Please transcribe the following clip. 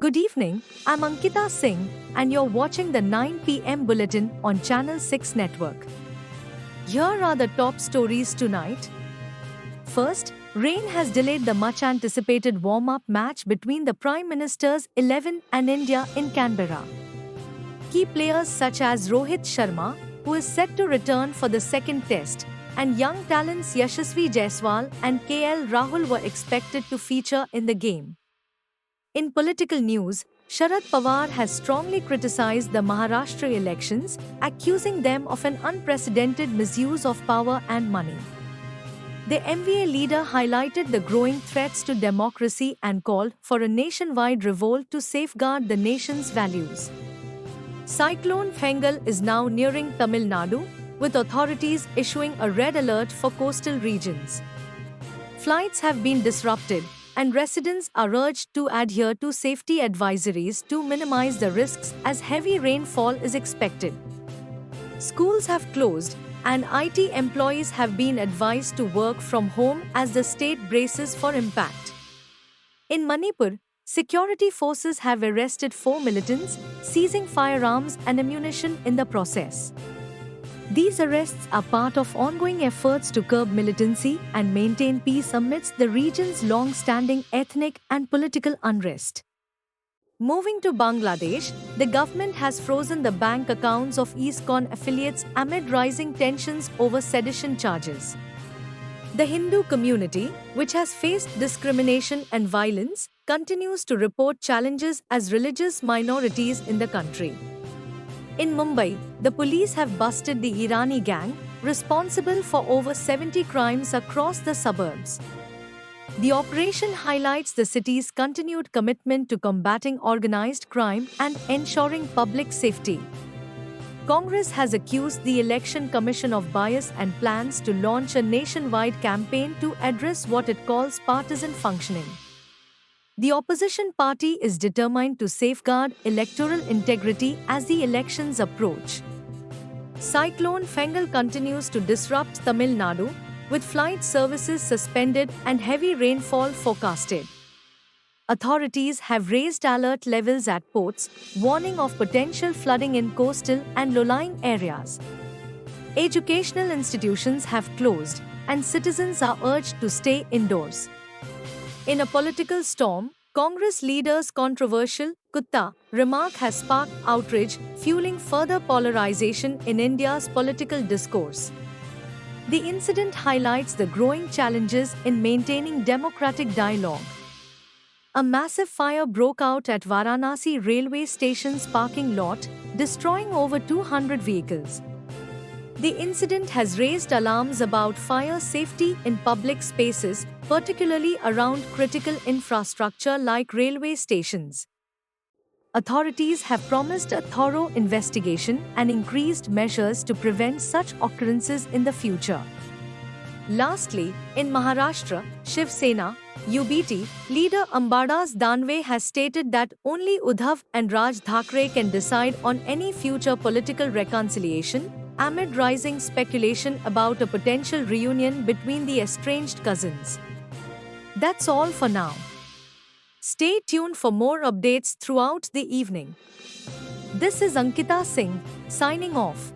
Good evening, I'm Ankita Singh, and you're watching the 9 p.m. bulletin on Channel 6 Network. Here are the top stories tonight. First, rain has delayed the much anticipated warm up match between the Prime Minister's 11 and India in Canberra. Key players such as Rohit Sharma, who is set to return for the second test, and young talents Yashasvi Jaiswal and KL Rahul were expected to feature in the game. In political news, Sharad Pawar has strongly criticized the Maharashtra elections, accusing them of an unprecedented misuse of power and money. The MVA leader highlighted the growing threats to democracy and called for a nationwide revolt to safeguard the nation's values. Cyclone Fengal is now nearing Tamil Nadu, with authorities issuing a red alert for coastal regions. Flights have been disrupted, and residents are urged to adhere to safety advisories to minimize the risks as heavy rainfall is expected. Schools have closed, and IT employees have been advised to work from home as the state braces for impact. In Manipur, security forces have arrested 4 militants, seizing firearms and ammunition in the process. These arrests are part of ongoing efforts to curb militancy and maintain peace amidst the region's long-standing ethnic and political unrest. Moving to Bangladesh, the government has frozen the bank accounts of ISKCON affiliates amid rising tensions over sedition charges. The Hindu community, which has faced discrimination and violence, continues to report challenges as religious minorities in the country. In Mumbai, the police have busted the Irani gang, responsible for over 70 crimes across the suburbs. The operation highlights the city's continued commitment to combating organized crime and ensuring public safety. Congress has accused the Election Commission of bias and plans to launch a nationwide campaign to address what it calls partisan functioning. The opposition party is determined to safeguard electoral integrity as the elections approach. Cyclone Fengal continues to disrupt Tamil Nadu, with flight services suspended and heavy rainfall forecasted. Authorities have raised alert levels at ports, warning of potential flooding in coastal and low-lying areas. Educational institutions have closed, and citizens are urged to stay indoors. In a political storm, Congress leader's controversial Kutta remark has sparked outrage, fueling further polarization in India's political discourse. The incident highlights the growing challenges in maintaining democratic dialogue. A massive fire broke out at Varanasi railway station's parking lot, destroying over 200 vehicles. The incident has raised alarms about fire safety in public spaces, particularly around critical infrastructure like railway stations. Authorities have promised a thorough investigation and increased measures to prevent such occurrences in the future. Lastly, in Maharashtra, Shiv Sena UBT leader Ambada's Danve has stated that only Uddhav and Raj Thackeray can decide on any future political reconciliation, amid rising speculation about a potential reunion between the estranged cousins. That's all for now. Stay tuned for more updates throughout the evening. This is Ankita Singh, signing off.